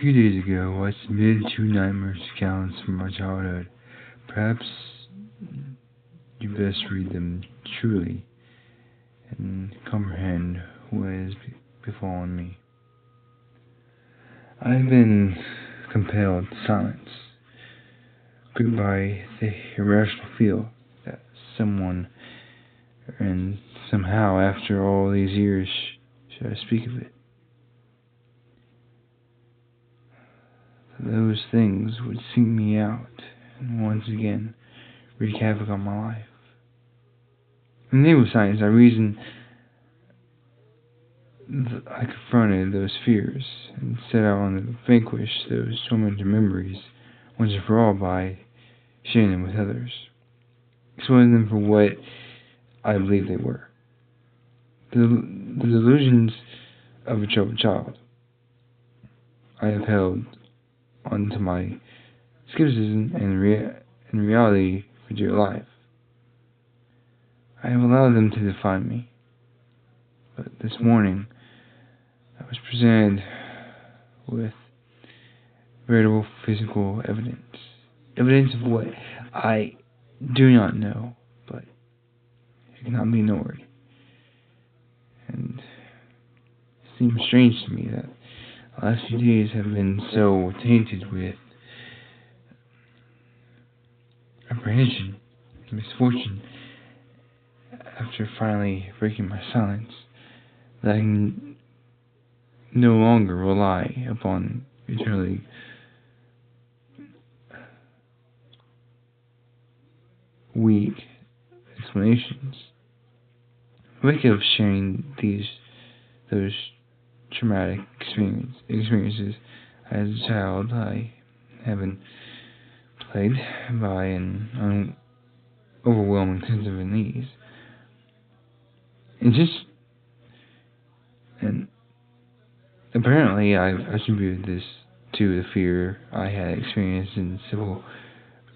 few days ago, I submitted 2 nightmare accounts from my childhood. Perhaps you best read them truly and comprehend what has befallen me. I have been compelled to silence, gripped by the irrational feel that someone, and somehow after all these years, should I speak of it. Those things would sink me out and once again wreak havoc on my life. In the name of science, I reasoned I confronted those fears and set out on to vanquish those tormented memories once and for all by sharing them with others, exposing them for what I believed they were. The delusions of a troubled child. I have held onto my skepticism and reality for dear life. I have allowed them to define me. But this morning, I was presented with veritable physical evidence. Evidence of what I do not know, but it cannot be ignored. And it seems strange to me that the last few days have been so tainted with apprehension and misfortune after finally breaking my silence, that I can no longer rely upon eternally weak explanations. Wake of sharing those traumatic experiences as a child, I have been plagued by an overwhelming sense of unease. And apparently I've attributed this to the fear I had experienced in civil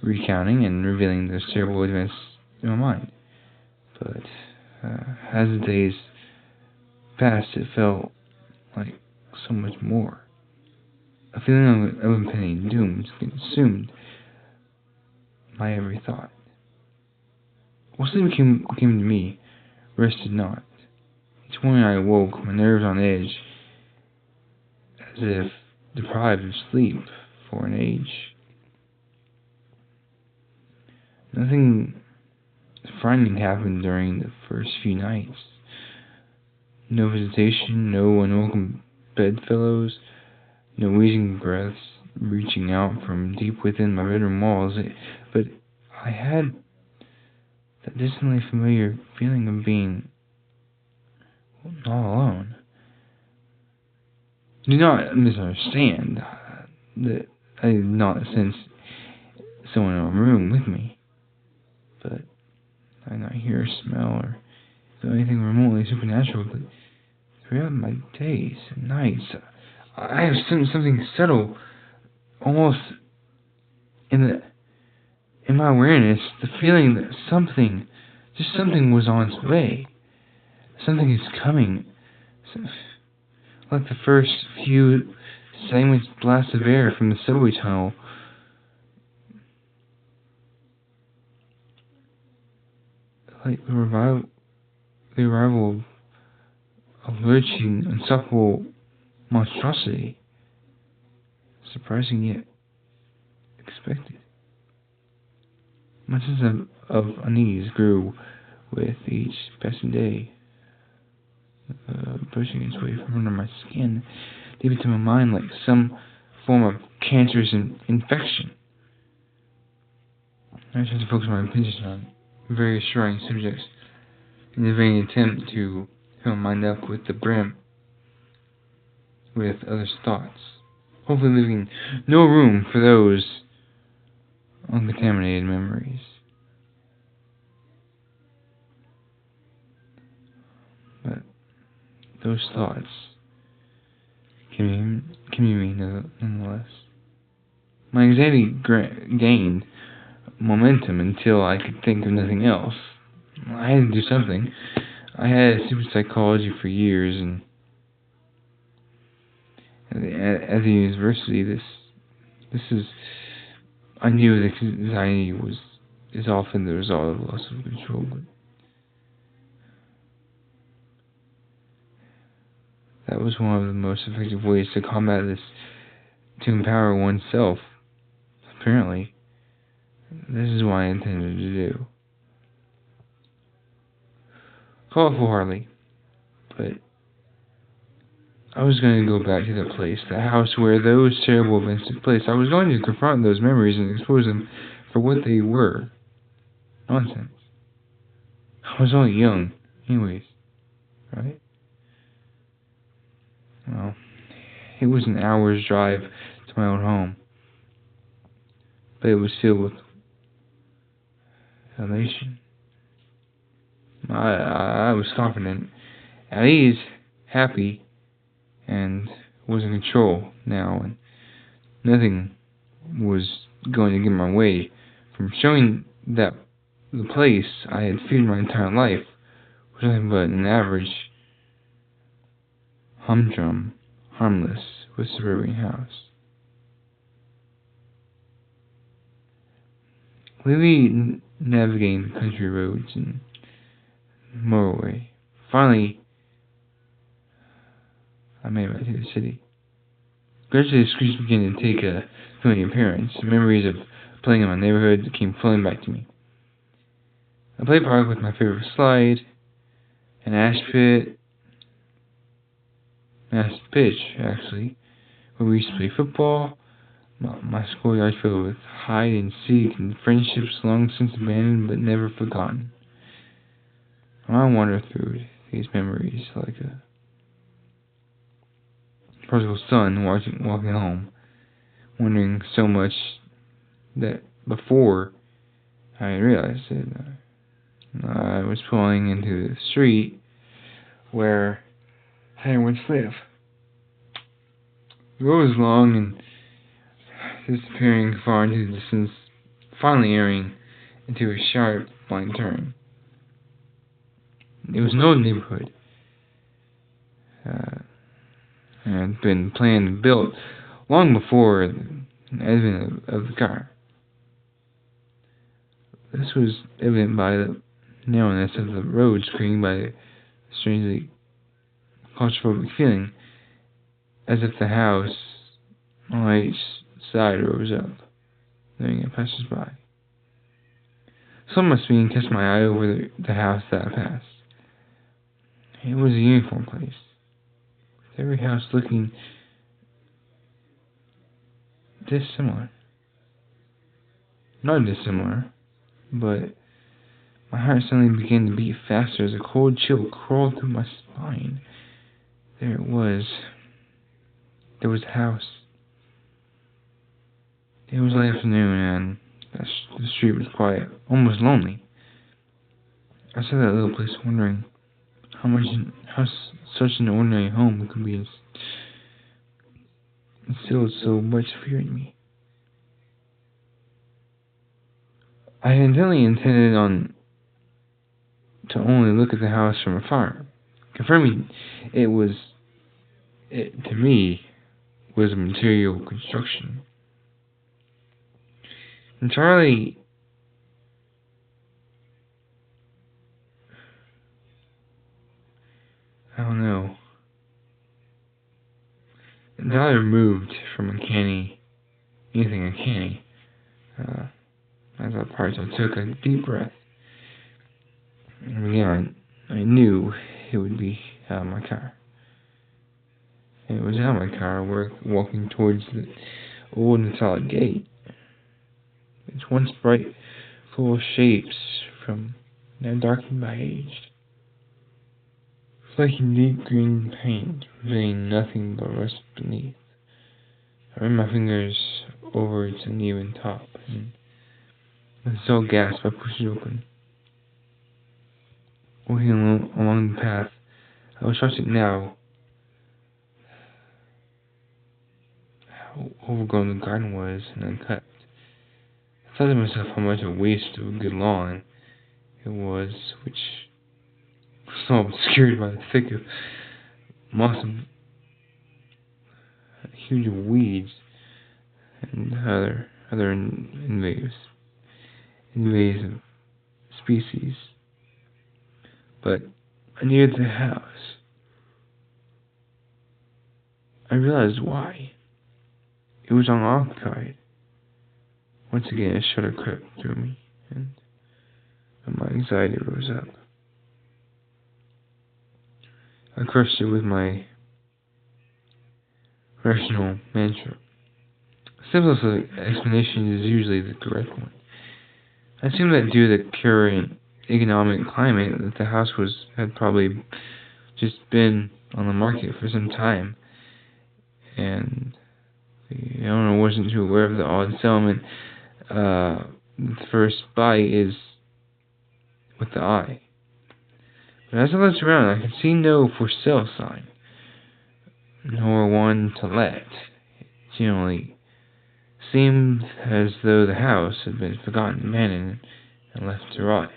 recounting and revealing those terrible events in my mind. But as the days passed, it felt like so much more. A feeling of impending doom consumed my every thought. What sleep came to me rested not. Each morning I awoke, my nerves on edge, as if deprived of sleep for an age. Nothing frightening happened during the first few nights. No visitation, no unwelcome bedfellows, no wheezing breaths reaching out from deep within my bedroom walls. But I had that distantly familiar feeling of being not alone. Do not misunderstand that I did not sense someone in a room with me, but I did not hear or smell or feel anything remotely supernatural. But throughout my days and nights, I have sensed something subtle, almost in my awareness, the feeling that something was on its way. Something is coming. Like the first few segments blasts of air from the subway tunnel. Like the arrival of lurching, insufferable monstrosity. Surprising yet expected. My sense of unease grew with each passing day, pushing its way from under my skin, deep into my mind like some form of cancerous infection. I tried to focus my attention on various trying subjects in the vain attempt to fill my mind up with the brim with others' thoughts, hopefully leaving no room for those uncontaminated memories. But those thoughts came to me nonetheless. My anxiety gained momentum until I could think of nothing else. I had to do something. I had studied psychology for years, and At the university, this is I knew that anxiety is often the result of loss of control, but that was one of the most effective ways to combat this, to empower oneself. Apparently, this is what I intended to do. Colorful hardly, but I was going to go back to the place, the house where those terrible events took place. I was going to confront those memories and expose them for what they were. Nonsense. I was only young, anyways, right? Well, it was an hour's drive to my old home, but it was filled with elation. I was confident, at ease, happy, and was in control now, and nothing was going to get in my way from showing that the place I had feared my entire life was nothing but an average, humdrum, harmless, with suburban house. Lately navigating the country roads and motorway, finally I made it back to the city. Gradually the streets began to take a familiar appearance. Memories of playing in my neighborhood came flowing back to me. I played park with my favorite slide, an ash pitch, actually, where we used to play football. My schoolyard filled with hide and seek and friendships long since abandoned but never forgotten. I wander through these memories like a prodigal son walking home, wondering so much that before I realized it, I was pulling into the street where I once lived. The road was long and disappearing far into the distance, finally entering into a sharp blind turn. It was an old neighborhood. It had been planned and built long before the advent of the car. This was evident by the narrowness of the roads created by a strangely claustrophobic feeling, as if the house on each side rose up, letting it passers by. Someone must be and cast my eye over the house that I passed. It was a uniform place, with every house looking dissimilar. Not dissimilar, but my heart suddenly began to beat faster as a cold chill crawled through my spine. There it was. There was a house. It was late afternoon, and the street was quiet, almost lonely. I sat at that little place wondering how such an ordinary home could be instilled so much fear in me. I had intended to only look at the house from afar, confirming it to me was a material construction. Entirely I don't know. Entirely removed from anything uncanny. As I parts, I took a deep breath. And again, I knew it would be out of my car. And it was out of my car, walking towards the old and solid gate. Its once bright, full of shapes from now darkened by age. Flaking deep green paint, revealing nothing but rust beneath. I ran my fingers over its uneven top, and with a dull gasp, I pushed it open. Walking along the path, I was shocked now how overgrown the garden was and unkept. I thought to myself how much a waste of a good lawn it was, which was all obscured by the thick of moss huge weeds and other invasive species. But near the house, I realized why. It was unoccupied. Once again, a shudder crept through me, and my anxiety rose up. I crushed it with my rational mantra. The simplest explanation is usually the correct one. I assume that due to the current economic climate, that the house had probably just been on the market for some time, and the owner wasn't too aware of the odd settlement. The first buy is with the eye. But as I looked around, I could see no for sale sign, nor one to let. It generally seemed as though the house had been forgotten, abandoned, and left to rot.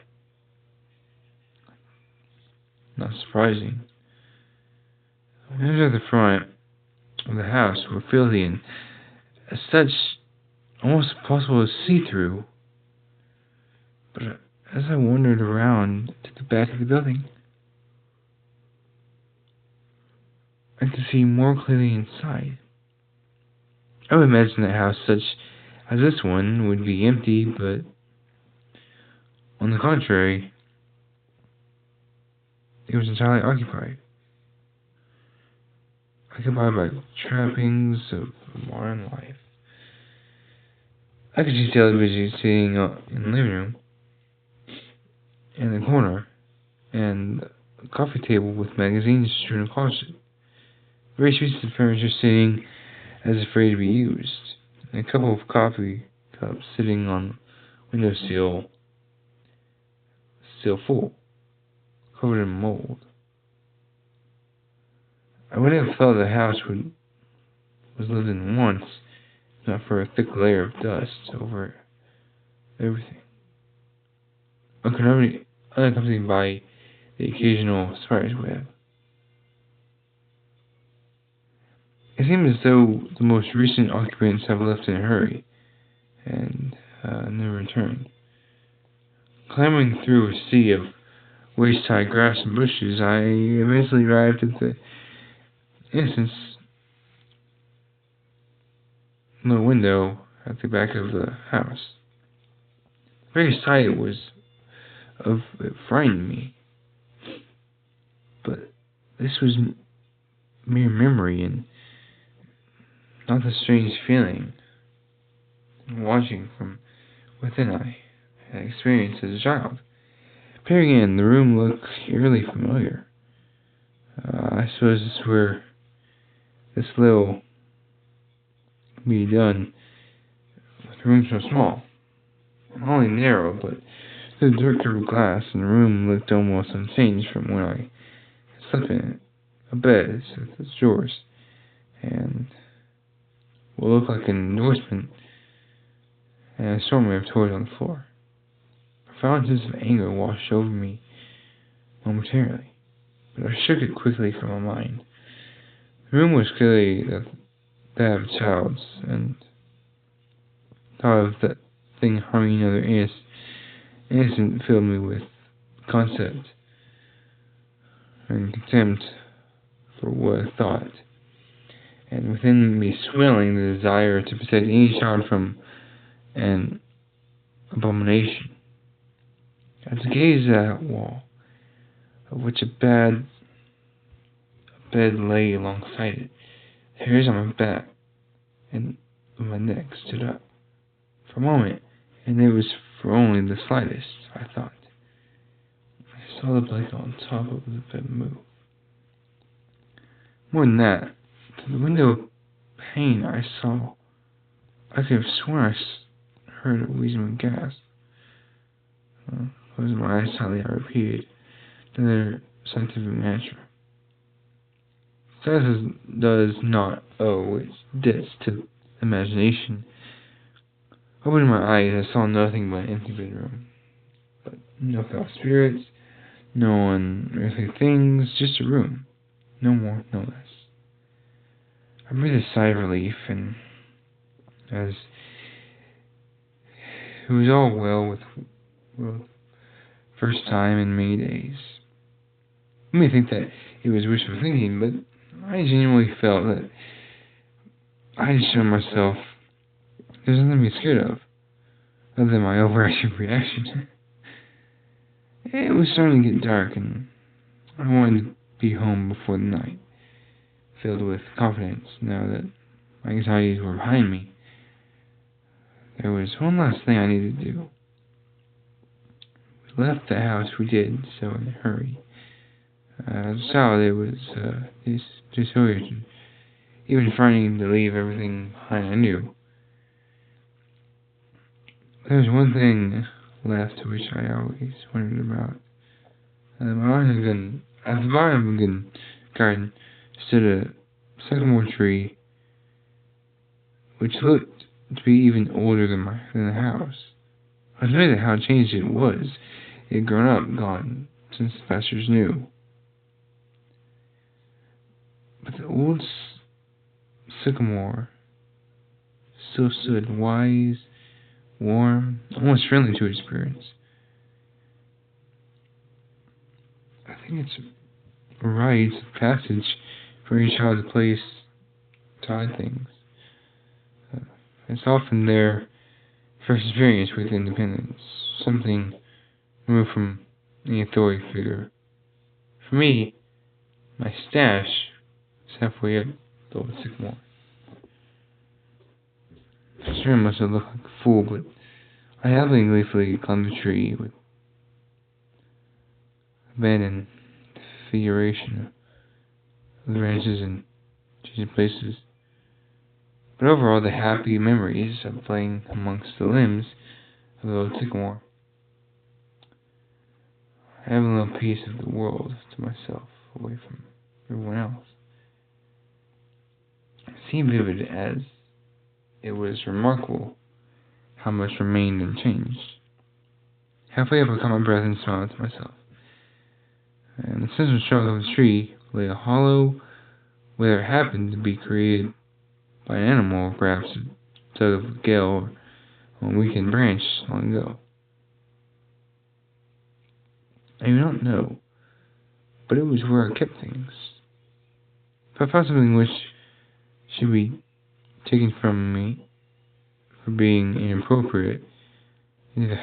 Not surprising. The windows at the front of the house were filthy and, as such, almost impossible to see through. But as I wandered around to the back of the building, I could see more clearly inside. I would imagine that a house such as this one would be empty, but on the contrary, it was entirely occupied. Occupied by trappings of modern life. I could see television sitting in the living room, in the corner, and a coffee table with magazines strewn across it. Various pieces of furniture sitting as if ready to be used, and a couple of coffee cups sitting on windowsill, still full, covered in mold. I would have thought the house was lived in once, not for a thick layer of dust over everything, unaccompanied by the occasional spider's web. It seemed as though the most recent occupants have left in a hurry, and never returned. Clambering through a sea of waist-high grass and bushes, I eventually arrived at the entrance, the window at the back of the house. The very sight of it frightened me, but this was mere memory and not the strange feeling watching from within I had experienced as a child. Peering in, the room looked eerily familiar. I suppose it's where this little can be done with a room so small. Not only narrow, but through the dark curved glass, and the room looked almost unchanged from when I had slept in it. A bed with its drawers, and what looked like an endorsement, and a assortment of toys on the floor. A profound sense of anger washed over me momentarily, but I shook it quickly from my mind. The room was clearly that of a child's, and thought of that thing harming another innocent filled me with contempt and contempt for what I thought, and within me swelling the desire to protect any child from an abomination. I had to gaze at that wall, of which a bed lay alongside it. The hairs on my back and my neck stood up for a moment, and it was for only the slightest, I thought. I saw the blanket on top of the bed move. More than that, through the window pane I could have sworn I heard a wheezing gasp. Closing my eyes tightly, I repeated another scientific mantra. Science does not owe its debts to imagination. Opening my eyes, I saw nothing but an empty bedroom. But no foul spirits, no unearthly things, just a room. No more, no less. I breathed a sigh of relief, and as it was all well with first time in many days. You may think that it was wishful thinking, but I genuinely felt that I had shown myself there's nothing to be scared of, other than my overactive reaction. It was starting to get dark, and I wanted to be home before the night, filled with confidence now that my anxieties were behind me. There was one last thing I needed to do. We left the house we did so in a hurry. As a child, it was disorienting, even frightening to leave everything behind I knew. There was one thing left which I always wondered about. At the bottom of the garden stood a sycamore tree which looked to be even older than the house. I was amazed at how changed it was. It had grown up, gone since the pastures knew. But the old sycamore still stood wise, warm, almost friendly to its appearance. I think it's a rite of passage for each child to place taught things. It's often their first experience with independence, something removed from any authority figure. For me, my stash is halfway up the old sycamore. I sure must have looked like a fool, but I happily and gleefully climbed the tree with abandoned figuration of the branches and changing places. But overall, the happy memories of playing amongst the limbs of the old sycamore. I have a little piece of the world to myself, away from everyone else. It seemed vivid, as it was remarkable how much remained unchanged. Halfway up, I caught my breath and smiled to myself. And the central trunk of the tree lay a hollow, whether it happened to be created by an animal, or perhaps a tug of a gale or a weakened branch long ago. I do not know, but it was where I kept things. If I found something which should be taken from me for being inappropriate, into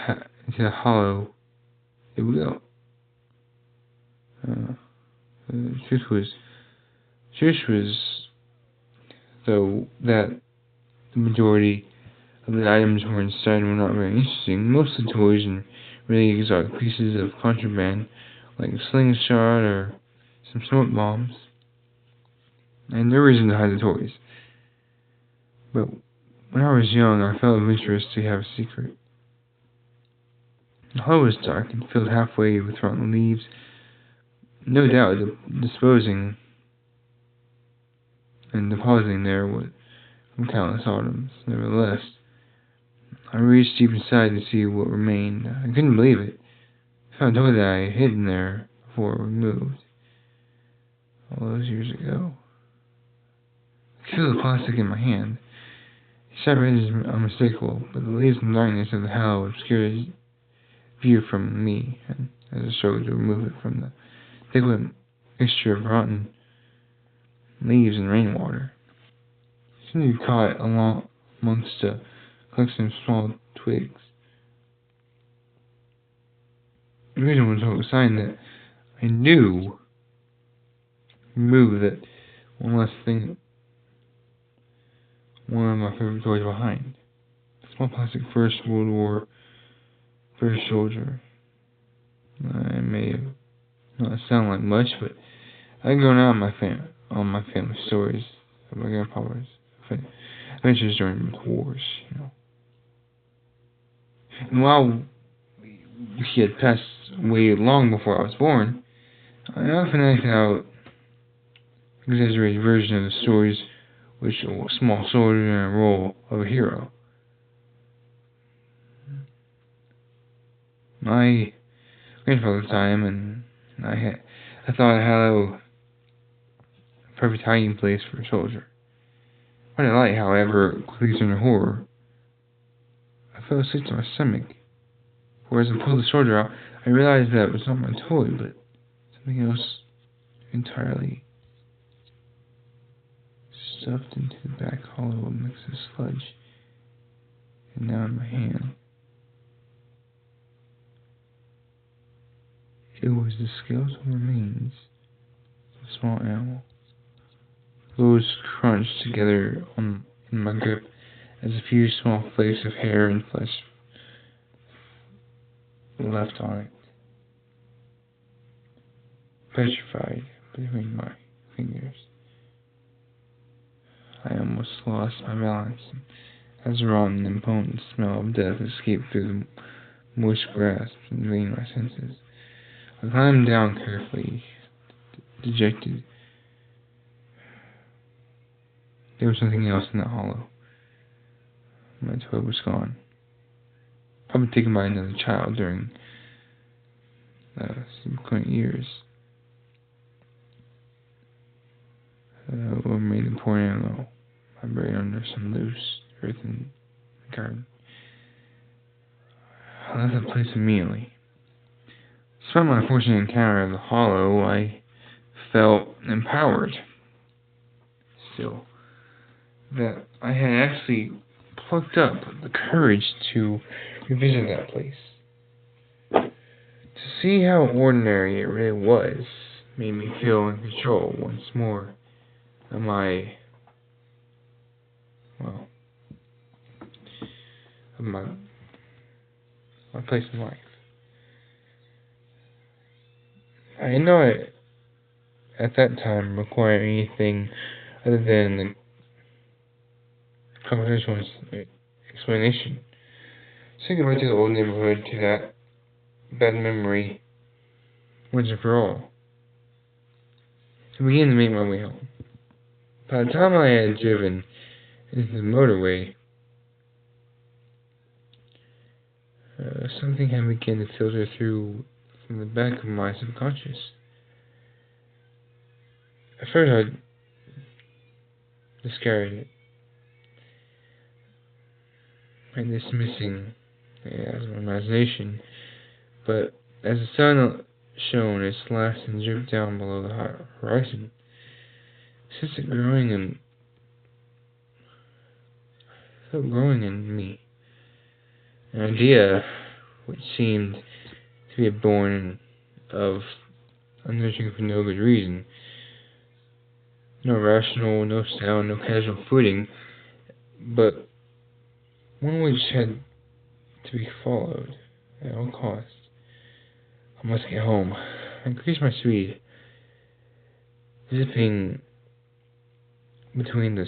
the hollow it would go. The truth was, though, that the majority of the items were inside were not very interesting. Most of the toys and really exotic pieces of contraband, like a slingshot or some smoke bombs. And no reason to hide the toys. But when I was young, I felt adventurous to have a secret. The hollow was dark and filled halfway with rotten leaves. No doubt, disposing and depositing there from countless autumns. Nevertheless, I reached deep inside to see what remained. I couldn't believe it. I found a toy that I had hidden there before it was moved, all those years ago. I could feel the plastic in my hand. The sharp edge is unmistakable, but the leaves and darkness of the hollow obscured view from me, and as I struggled to remove it from the thick mixture of rotten leaves and rainwater, it seemed to be caught amongst a collection of small twigs. The reason was a sign that I knew removed that one last thing, one of my favorite toys behind. A small plastic First World War British soldier. I may have not sound like much, but I'd grown out on my family stories of my grandfather's adventures during the wars, And while he had passed away long before I was born, I often acted out exaggerated version of the stories which a small soldier in a role of a hero. My grandfather at the time, and I thought I had a perfect hiding place for a soldier. When the light, however, quickly turned to horror, I fell asleep on my stomach. For as I pulled the soldier out, I realized that it was not my toy, but something else entirely, stuffed into the back hollow of a mix of sludge, and now in my hand. It was the skeletal remains of a small animal. Those crunched together in my grip as a few small flakes of hair and flesh were left on it, petrified between my fingers. I almost lost my balance as a rotten and potent smell of death escaped through the moist grasp and invaded my senses. I climbed down carefully, dejected. There was something else in that hollow. My toy was gone. Probably taken by another child during subsequent years. Or made the poor animal I buried under some loose earth in the garden. I left the place immediately. Despite my unfortunate encounter of the hollow, I felt empowered. Still, that I had actually plucked up the courage to revisit that place. To see how ordinary it really was made me feel in control once more of my place in life. I did not at that time require anything other than the conversational explanation. Say goodbye to the old neighborhood, to that bad memory, once and for all. I began to make my way home. By the time I had driven into the motorway, something had begun to filter through from the back of my subconscious. At first I discarded it, and dismissing it as my imagination, but as the sun shone, it slashed and dripped down below the horizon. Since it felt growing in me, an idea which seemed to be born of unnurturing for no good reason, no rational, no sound, no casual footing, but one which had to be followed at all costs. I must get home. I increased my speed, zipping between the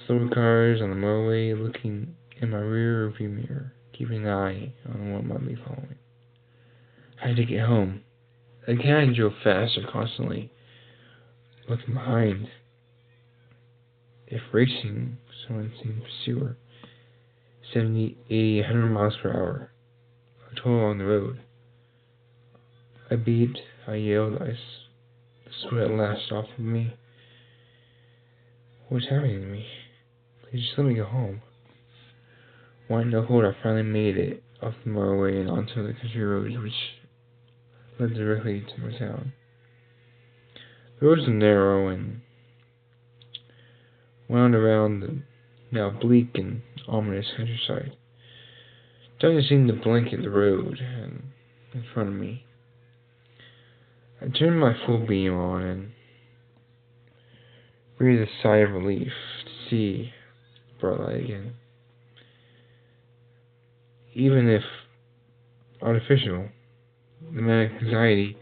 slower cars on the motorway, looking in my rear view mirror, keeping an eye on what might be following. I had to get home. Again, I drove faster, constantly looking behind. If racing, someone seemed pursuer. 70, 80, 100 miles per hour. I tore along the road. I beeped, I yelled, the sweat lashed off of me. What's happening to me? Please just let me go home. White knuckled, I finally made it off the motorway and onto the country roads which led directly to my town. The roads were narrow and wound around the now bleak and ominous countryside. Darkness seemed to blanket the road and in front of me. I turned my full beam on and breathed a sigh of relief to see bright light again. Even if artificial, the manic anxiety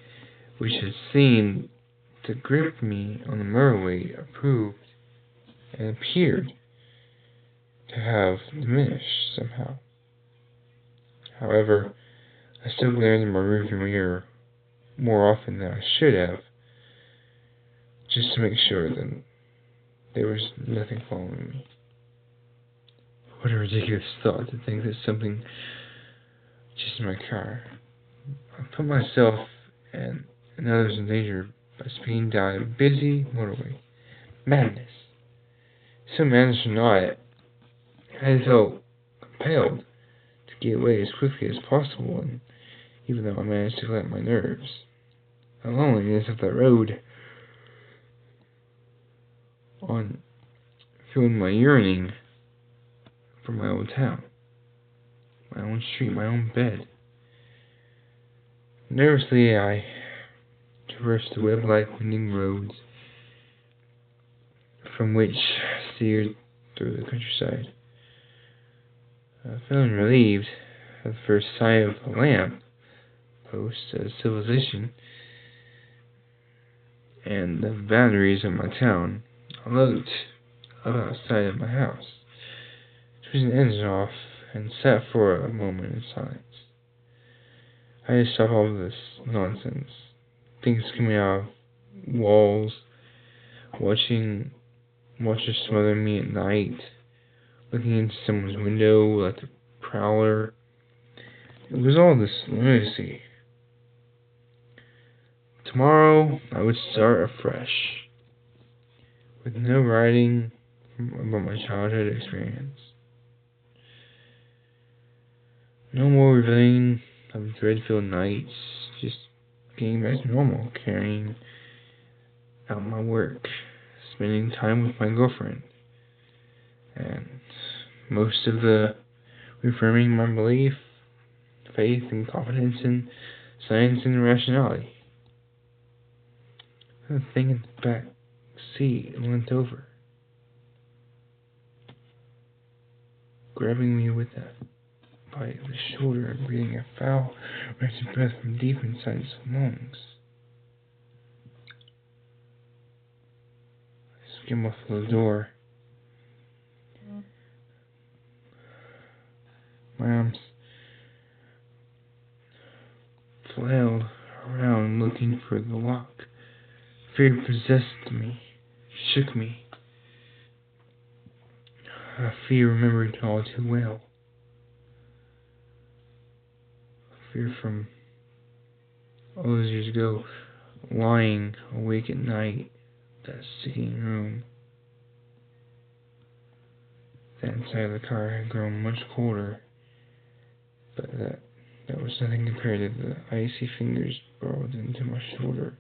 which had seemed to grip me on the motorway approved and appeared to have diminished somehow. However, I still glared in my rearview mirror more often than I should have, just to make sure that there was nothing following me. What a ridiculous thought to think that something just in my car. I put myself and others in danger by speeding down a busy motorway. Madness. Some managed or not, I felt compelled to get away as quickly as possible, and even though I managed to collect my nerves, the loneliness of that road on fueled my yearning for my old town, my own street, my own bed. Nervously, I traversed the web-like winding roads from which steered through the countryside. Feeling relieved at the first sight of a lamp post of civilization and the boundaries of my town, I looked up outside of my house, turned the engine off, and sat for a moment in silence. I had to stop all this nonsense, things coming out of walls, watching monsters smother me at night, looking into someone's window like a prowler. It was all this lunacy. Tomorrow I would start afresh, with no writing about my childhood experience. No more revealing of dread-filled nights, just getting back to normal, carrying out my work, spending time with my girlfriend, and most of the reaffirming my belief, faith, and confidence in science and rationality. The thing in the back seat leant over, grabbing me with that by the shoulder and breathing a foul, wretched breath from deep inside his lungs. I skimmed off the door. My arms flailed around looking for the lock. Fear possessed me, shook me. A fear remembered all too well. A fear from all those years ago, lying awake at night, that sticking room. The inside of the car had grown much colder, but that was nothing compared to the icy fingers burrowed into my shoulder.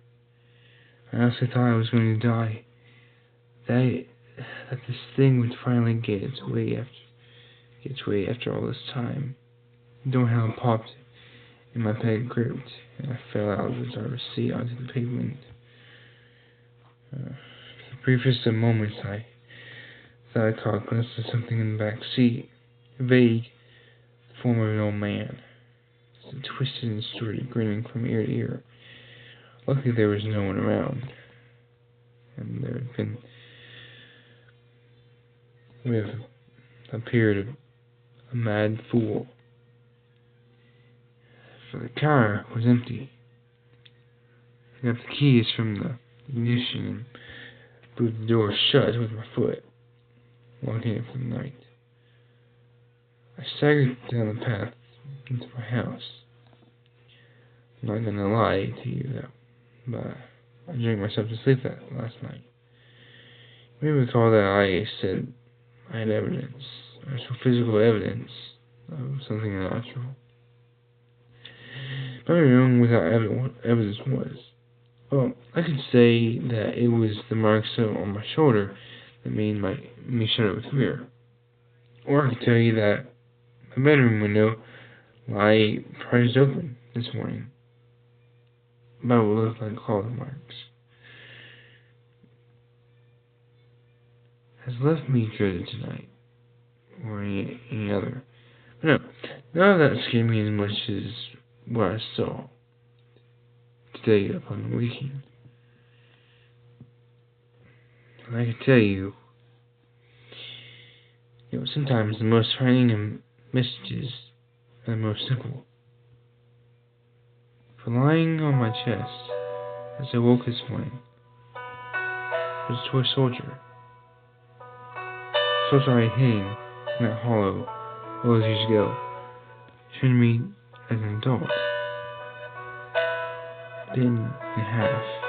I honestly thought I was going to die. That this thing would finally get its way after all this time. The door handle popped, and my peg gripped, and I fell out of the driver's seat onto the pavement. For the briefest of moments, I thought I caught a glimpse of something in the back seat, vague, the form of an old man. It twisted and distorted, grinning from ear to ear. Luckily, there was no one around, and there had been with appeared a mad fool, for the car was empty. I got the keys from the ignition and blew the door shut with my foot, locking it for the night. I staggered down the path into my house. I'm not gonna lie to you though, but I drank myself to sleep that last night. You may recall that I said I had evidence, actual physical evidence of something unnatural. But I don't know what evidence was. Well, I could say that it was the marks on my shoulder that made me shudder with fear. Or I could tell you that my bedroom window lay prized open this morning, but it would look like claw marks. Has left me dreaded tonight, or any other. But no, none of that scared me as much as what I saw today upon waking. And I can tell you, sometimes the most frightening messages are the most simple. For lying on my chest as I woke this morning was a toy soldier. The soldier I had hidden in that hollow all those years ago turned me as an adult, bitten in half.